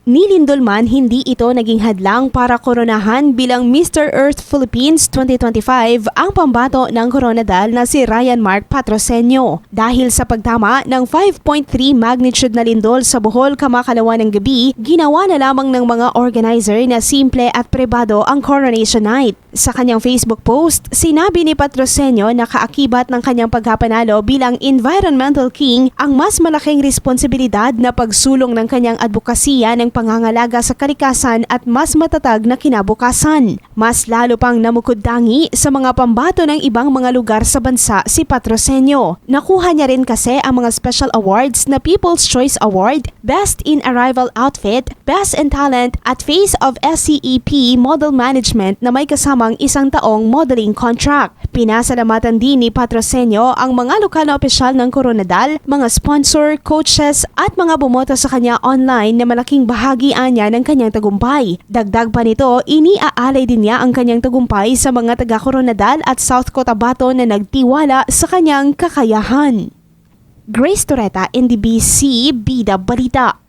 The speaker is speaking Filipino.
Nilindol man, hindi ito naging hadlang para koronahan bilang Mr. Earth Philippines 2025 ang pambato ng Coronadal na si Ryan Mark Patrocinio. Dahil sa pagtama ng 5.3 magnitude na lindol sa Bohol kamakalawa ng gabi, ginawa na lamang ng mga organizer na simple at pribado ang Coronation Night. Sa kanyang Facebook post, sinabi ni Patrocinio na kaakibat ng kanyang pagkapanalo bilang Environmental King ang mas malaking responsibilidad na pagsulong ng kanyang advokasya ng pangangalaga sa kalikasan at mas matatag na kinabukasan. Mas lalo pang namukod-dangi sa mga pambato ng ibang mga lugar sa bansa si Patrocinio. Nakuha niya rin kasi ang mga special awards na People's Choice Award, Best in Arrival Outfit, Best in Talent at Face of SCEP Model Management na may kasamang isang taong modeling contract. Pinasalamatan din ni Patrocinio ang mga lokal na opisyal ng Coronadal, mga sponsor, coaches at mga bumoto sa kanya online na malaking bahagian niya ng kanyang tagumpay. Dagdag pa nito, iniaalay din niya ang kanyang tagumpay sa mga taga-Coronadal at South Cotabato na nagtiwala sa kanyang kakayahan. Grace Torreta, NDBC, Bida Balita.